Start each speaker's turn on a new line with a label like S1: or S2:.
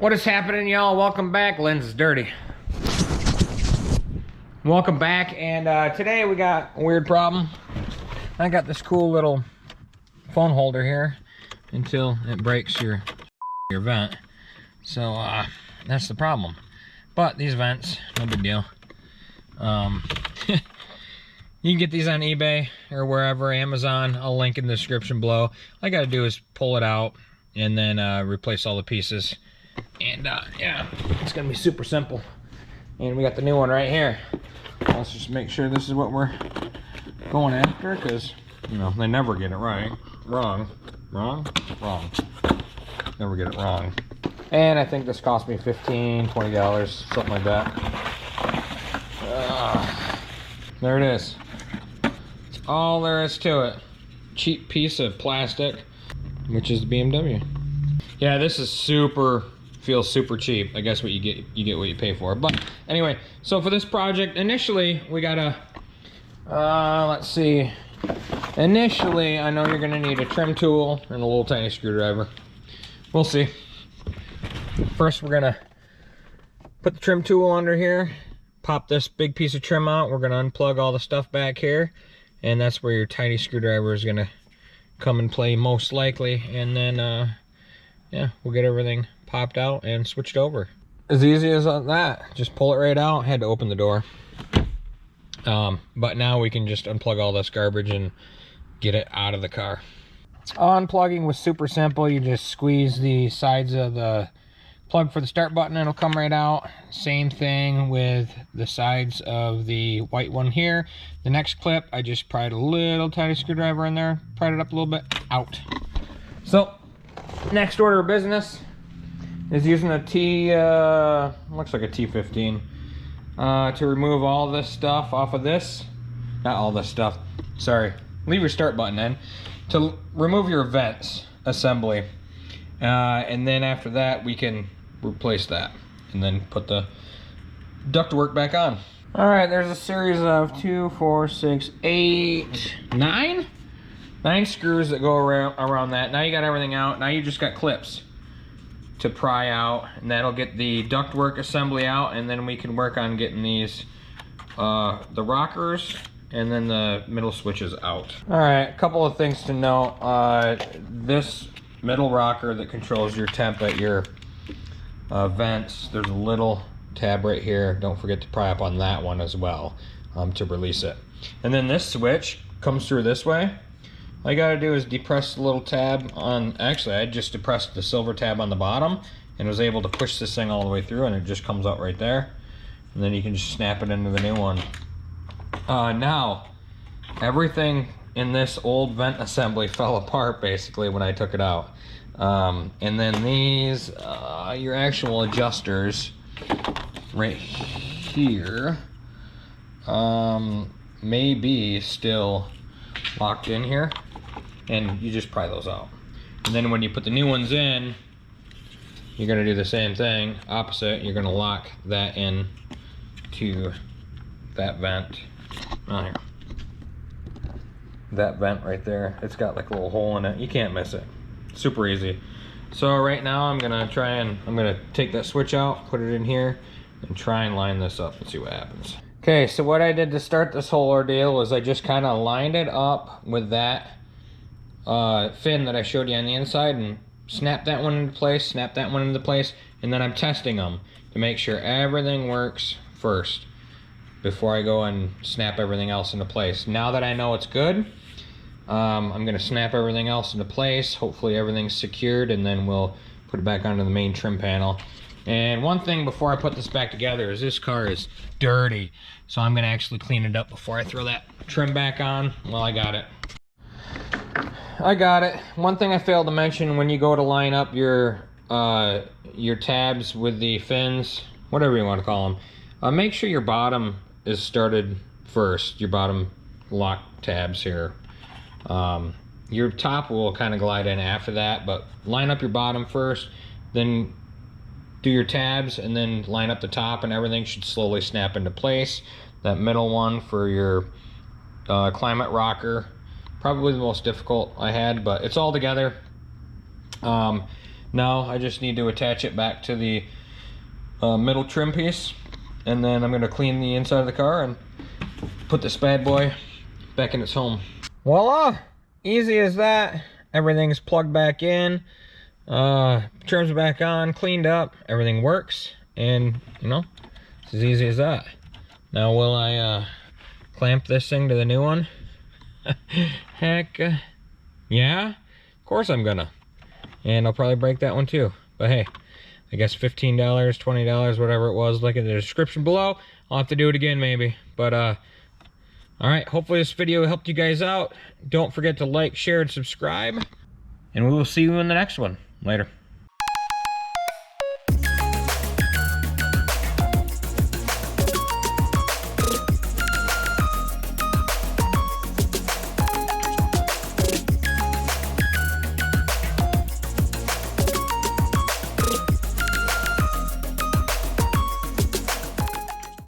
S1: What is happening, y'all? Welcome back. Lens is dirty. Welcome back, and today we got a weird problem. I got this cool little phone holder here until it breaks your vent. So that's the problem. But these vents, no big deal. You can get these on eBay or wherever, Amazon. I'll link in the description below. All I gotta do is pull it out and then replace all the pieces. And yeah, it's gonna be super simple. And we got the new one right here. Let's just make sure this is what we're going after, because you know they never get it right. Wrong. Never get it wrong. And I think this cost me $15–20, something like that. There it is. That's all there is to it. Cheap piece of plastic, which is the BMW. Yeah, this is feels super cheap. I guess what you get what you pay for. But anyway, so for this project, initially we gotta let's see. Initially, I know you're gonna need a trim tool and a little tiny screwdriver. We'll see. First, we're gonna put the trim tool under here, pop this big piece of trim out. We're gonna unplug all the stuff back here, and that's where your tiny screwdriver is gonna come and play most likely. And then yeah, we'll get everything popped out and switched over. As easy as that. Just pull it right out. Had to open the door. But now we can just unplug all this garbage and get it out of the car. Unplugging was super simple. You just squeeze the sides of the plug for the start button and it'll come right out. Same thing with the sides of the white one here. The next clip, I just pried a little tiny screwdriver in there, pried it up a little bit, out. So next order of business is using a looks like a T15 to remove all this stuff off of this. Not all this stuff, sorry. Leave your start button in. To remove your vents assembly. And then after that, we can replace that and then put the ductwork back on. All right, there's a series of 2, 4, 6, 8, 9 screws that go around that. Now you got everything out. Now you just got clips to pry out, and that'll get the ductwork assembly out, and then we can work on getting these the rockers and then the middle switches out. All right, a couple of things to note. This middle rocker that controls your temp at your vents, there's a little tab right here. Don't forget to pry up on that one as well to release it. And then this switch comes through this way. All you gotta do is depress the little tab on, actually I just depressed the silver tab on the bottom and was able to push this thing all the way through, and it just comes out right there. And then you can just snap it into the new one. Now, everything in this old vent assembly fell apart basically when I took it out. And then these, your actual adjusters right here, may be still locked in here, and you just pry those out. And then when you put the new ones in, you're gonna do the same thing, opposite. You're gonna lock that in to that vent. Here. That vent right there, it's got like a little hole in it. You can't miss it. Super easy. So right now I'm gonna take that switch out, put it in here, and try and line this up and see what happens. Okay, so what I did to start this whole ordeal was I just kind of lined it up with that fin that I showed you on the inside and snap that one into place, snap that one into place, and then I'm testing them to make sure everything works first before I go and snap everything else into place. Now that I know it's good, I'm gonna snap everything else into place. Hopefully everything's secured, and then we'll put it back onto the main trim panel. And one thing before I put this back together is this car is dirty. So I'm gonna actually clean it up before I throw that trim back on. Well, I got it. One thing I failed to mention when you go to line up your tabs with the fins, whatever you want to call them, make sure your bottom is started first, your bottom lock tabs here. Your top will kind of glide in after that, but line up your bottom first, then do your tabs, and then line up the top, and everything should slowly snap into place. That middle one for your climate rocker, probably the most difficult I had, but it's all together. Now I just need to attach it back to the middle trim piece, and then I'm going to clean the inside of the car and put this bad boy back in its home. Voila! Easy as that. Everything's plugged back in, trims back on, cleaned up, everything works, and you know, it's as easy as that. Now will I clamp this thing to the new one? Heck yeah, of course I'm gonna. And I'll probably break that one too. But hey, I guess $15, $20, whatever it was, look at the description below. I'll have to do it again maybe. But all right, hopefully this video helped you guys out. Don't forget to like, share, and subscribe. And we will see you in the next one. Later.